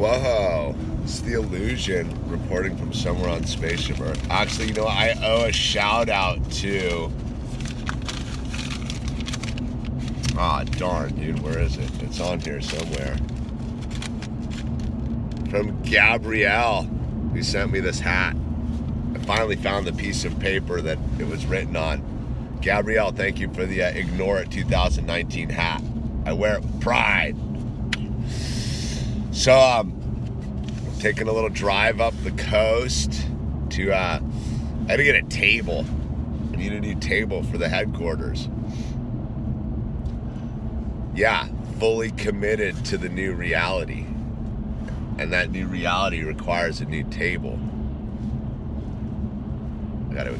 Whoa, it's the Yewllusion reporting from somewhere on Spaceship Earth. Actually, you know, I owe a shout out to... Ah, darn, dude, where is it? It's on here somewhere. From Gabrielle, who sent me this hat. I finally found the piece of paper that it was written on. Gabrielle, thank you for the Ignore It 2019 hat. I wear it with pride. So, taking a little drive up the coast to, I had to get a table. I need a new table for the headquarters. Yeah, fully committed to the new reality. And that new reality requires a new table. I gotta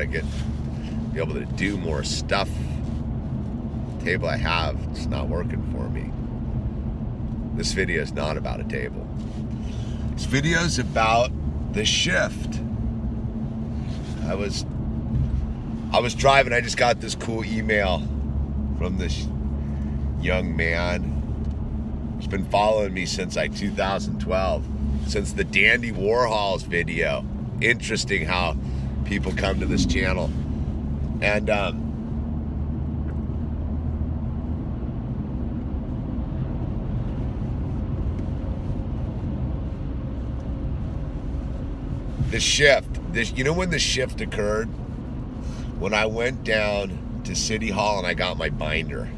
be able to do more stuff. The table I have, it's not working for me. This video is not about a table. This video is about the shift. I was driving, I just got this cool email from this young man. He's been following me since like 2012, since the Dandy Warhols video. Interesting how people come to this channel. And the shift, you know when the shift occurred? When I went down to City Hall and I got my binder.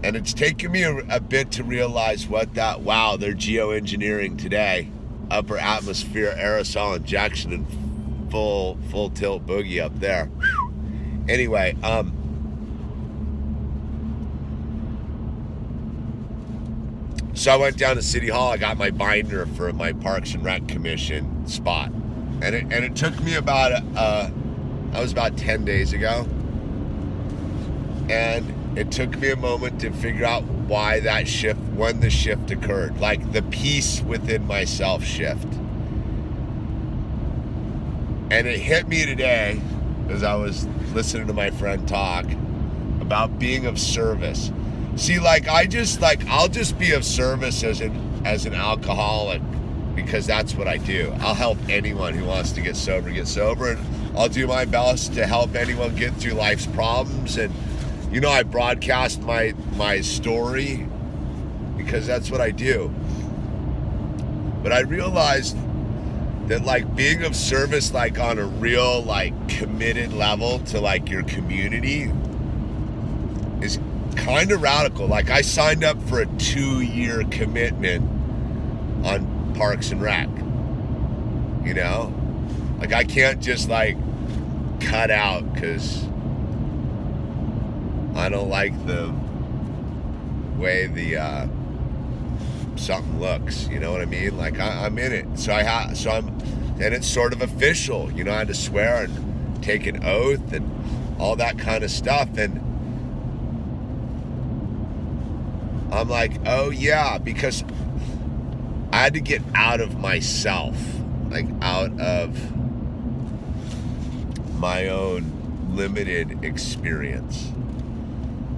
And it's taken me a bit to realize what that, wow, they're geoengineering today. Upper atmosphere aerosol injection and full tilt boogie up there. Anyway, so I went down to City Hall. I got my binder for my Parks and Rec Commission spot. And it took me about, that was about 10 days ago. And it took me a moment to figure out why that shift, when the shift occurred. Like the peace within myself shift. And it hit me today as I was listening to my friend talk about being of service. See, like I'll just be of service as an alcoholic because that's what I do. I'll help anyone who wants to get sober, and I'll do my best to help anyone get through life's problems. And you know, I broadcast my story because that's what I do. But I realized that like being of service, like on a real like committed level to like your community is kind of radical. Like I signed up for a 2-year commitment on Parks and Rec. You know? Like I can't just like cut out because I don't like the way the something looks, you know what I mean? Like I'm in it, and it's sort of official, you know. I had to swear and take an oath and all that kind of stuff, and I'm like, oh yeah, because I had to get out of myself, like out of my own limited experience.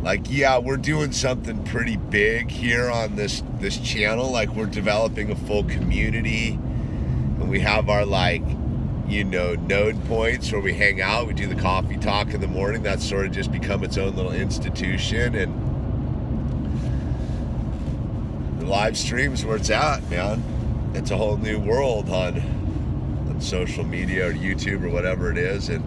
Like, yeah, we're doing something pretty big here on this channel. Like, we're developing a full community. And we have our, like, you know, node points where we hang out. We do the coffee talk in the morning. That's sort of just become its own little institution. And the live streams where it's at, man. It's a whole new world on social media or YouTube or whatever it is. And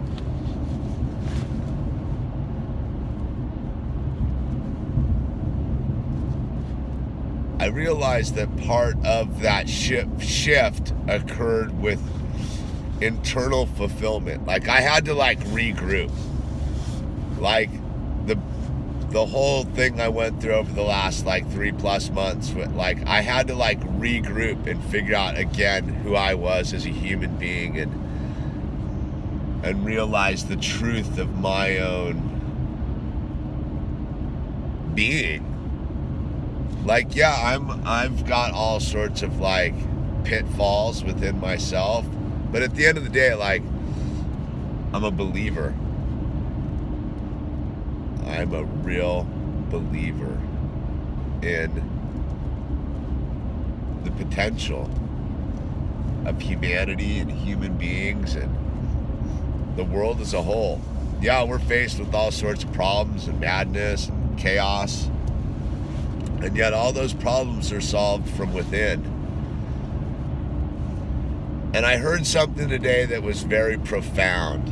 I realized that part of that shift occurred with internal fulfillment. Like I had to like regroup. Like the whole thing I went through over the last like 3+ months, like I had to like regroup and figure out again who I was as a human being and realize the truth of my own being. Like, yeah, I've got all sorts of like pitfalls within myself, but at the end of the day, like, I'm a believer. I'm a real believer in the potential of humanity and human beings and the world as a whole. Yeah, we're faced with all sorts of problems and madness and chaos, and yet all those problems are solved from within. And I heard something today that was very profound,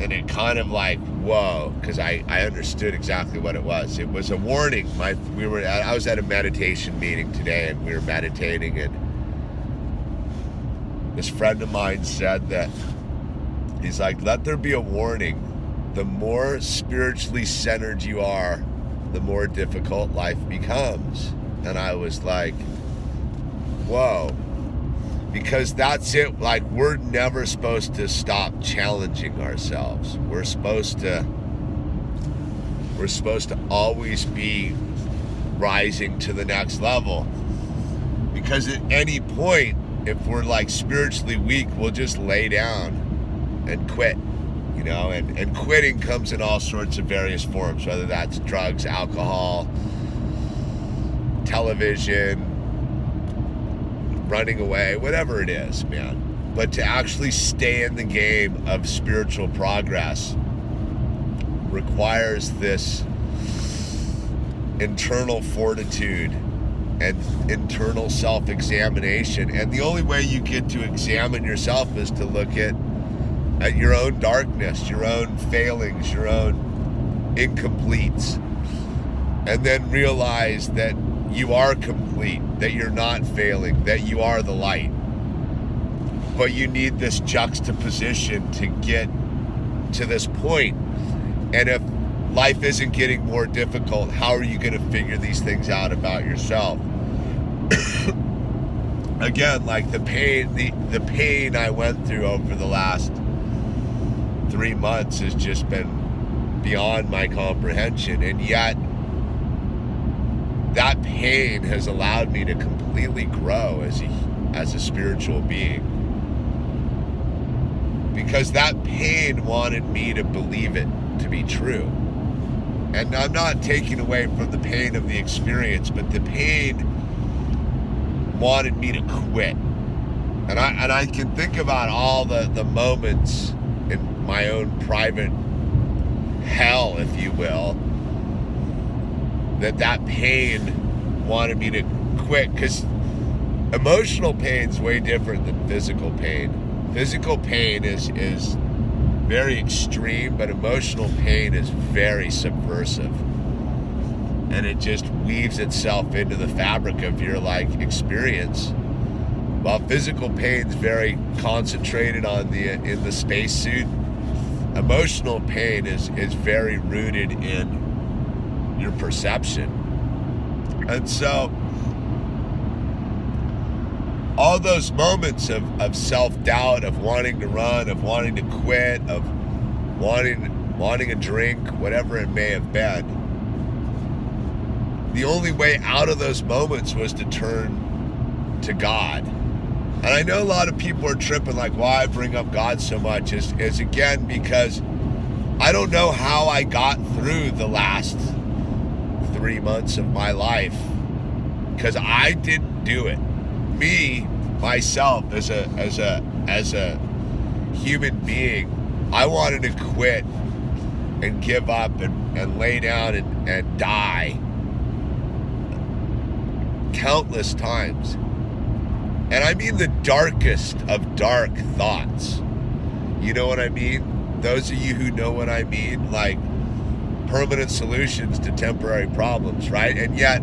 and it kind of like, whoa, because I understood exactly what it was. It was a warning. I was at a meditation meeting today, and we were meditating, and this friend of mine said that, he's like, let there be a warning. The more spiritually centered you are, the more difficult life becomes. And I was like, whoa. Because that's it. Like, we're never supposed to stop challenging ourselves. We're supposed to always be rising to the next level. Because at any point, if we're like spiritually weak, we'll just lay down and quit, you know, and quitting comes in all sorts of various forms, whether that's drugs, alcohol, television, running away, whatever it is, man. But to actually stay in the game of spiritual progress requires this internal fortitude and internal self-examination. And the only way you get to examine yourself is to look at your own darkness, your own failings, your own incompletes, and then realize that you are complete, that you're not failing, that you are the light. But you need this juxtaposition to get to this point. And if life isn't getting more difficult, how are you going to figure these things out about yourself? Again, like the pain I went through over the last 3 months has just been beyond my comprehension, and yet that pain has allowed me to completely grow as a spiritual being, because that pain wanted me to believe it to be true. And I'm not taking away from the pain of the experience, but the pain wanted me to quit. And I can think about all the moments in my own private hell, if you will, that pain wanted me to quit, because emotional pain is way different than physical pain. Physical pain is very extreme, but emotional pain is very subversive, and it just weaves itself into the fabric of your like experience. While physical pain is very concentrated in the spacesuit, emotional pain is very rooted in your perception. And so all those moments of self-doubt, of wanting to run, of wanting to quit, of wanting a drink, whatever it may have been, the only way out of those moments was to turn to God. And I know a lot of people are tripping, like, why I bring up God so much is again, because I don't know how I got through the last 3 months of my life, because I didn't do it. Me, myself, as a human being, I wanted to quit and give up and lay down and die countless times. And I mean the darkest of dark thoughts. You know what I mean? Those of you who know what I mean, like permanent solutions to temporary problems, right? And yet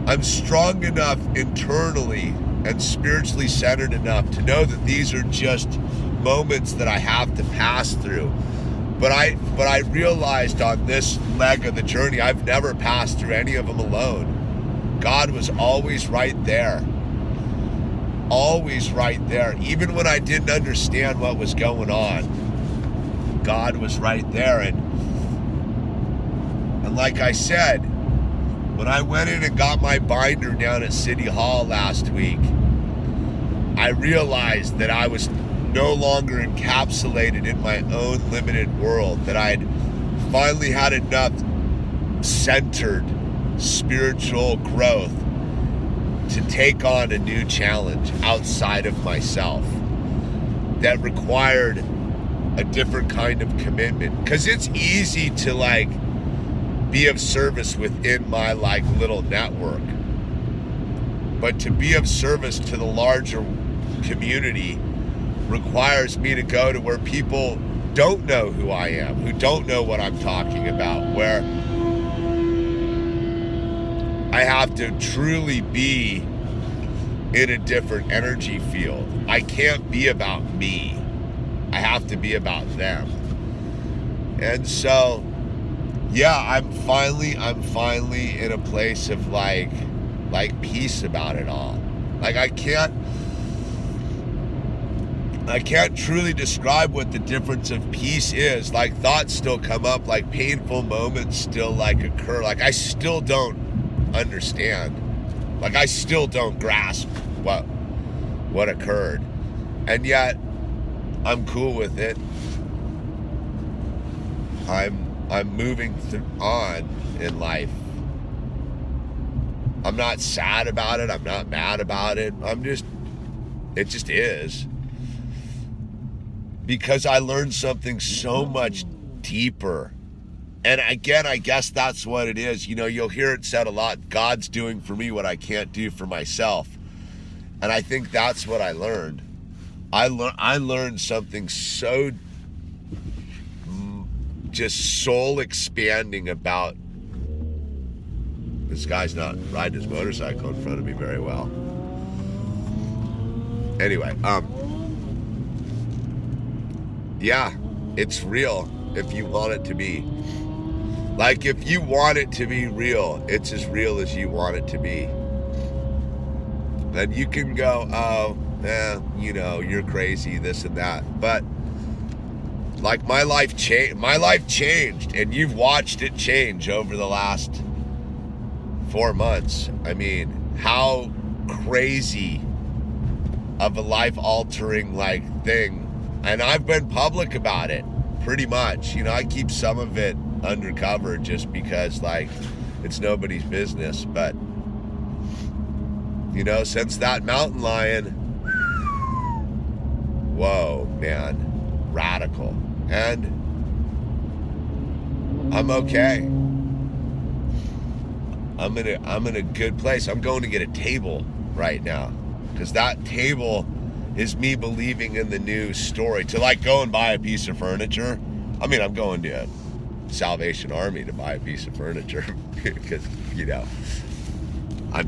I'm strong enough internally and spiritually centered enough to know that these are just moments that I have to pass through. But I realized on this leg of the journey, I've never passed through any of them alone. God was always right there. Always right there. Even when I didn't understand what was going on, God was right there. And like I said, when I went in and got my binder down at City Hall last week, I realized that I was no longer encapsulated in my own limited world, that I'd finally had enough centered spiritual growth to take on a new challenge outside of myself that required a different kind of commitment. Because it's easy to like be of service within my like little network, but to be of service to the larger community requires me to go to where people don't know who I am, who don't know what I'm talking about, where I have to truly be in a different energy field. I can't be about me. I have to be about them. And so, yeah, I'm finally in a place of like peace about it all. Like I can't truly describe what the difference of peace is. Like thoughts still come up, like painful moments still like occur. Like I still don't understand. Like I still don't grasp what occurred. And yet I'm cool with it. I'm moving on in life. I'm not sad about it. I'm not mad about it. It just is. Because I learned something so much deeper. And again, I guess that's what it is. You know, you'll hear it said a lot, God's doing for me what I can't do for myself. And I think that's what I learned. I learned something so just soul expanding about. This guy's not riding his motorcycle in front of me very well. Anyway, yeah, it's real if you want it to be. Like if you want it to be real, it's as real as you want it to be. And you can go, you know, you're crazy, this and that. But like my life changed, and you've watched it change over the last 4 months. I mean, how crazy of a life-altering like thing. And I've been public about it, pretty much. You know, I keep some of it undercover just because, like, it's nobody's business. But, you know, since that mountain lion, whoa, man, radical. And I'm okay. I'm in a good place. I'm going to get a table right now, because that table is me believing in the new story. To like go and buy a piece of furniture. I mean, I'm going to Salvation Army to buy a piece of furniture because, you know, I'm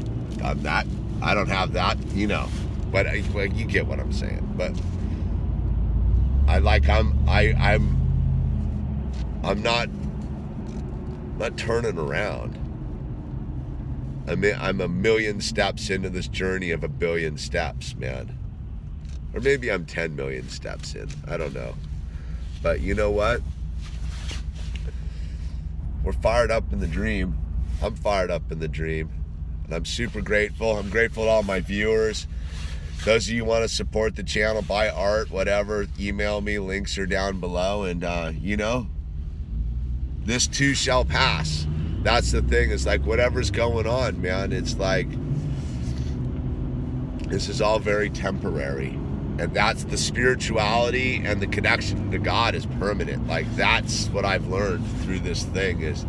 that, I don't have that, you know, but you get what I'm saying. But I'm not turning around. I'm a million steps into this journey of 1 billion steps, man. Or maybe I'm 10 million steps in. I don't know. But you know what? We're fired up in the dream. I'm fired up in the dream. And I'm super grateful. I'm grateful to all my viewers. Those of you who want to support the channel, buy art, whatever, email me. Links are down below. And, you know, this too shall pass. That's the thing. It's like whatever's going on, man. It's like this is all very temporary. And that's the spirituality, and the connection to God is permanent. Like that's what I've learned through this thing, is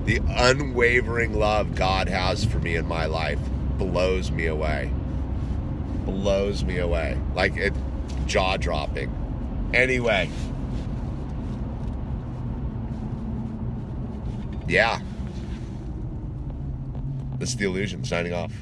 the unwavering love God has for me in my life blows me away. Blows me away. Like it, jaw-dropping. Anyway. Yeah. This is the Yewllusion signing off.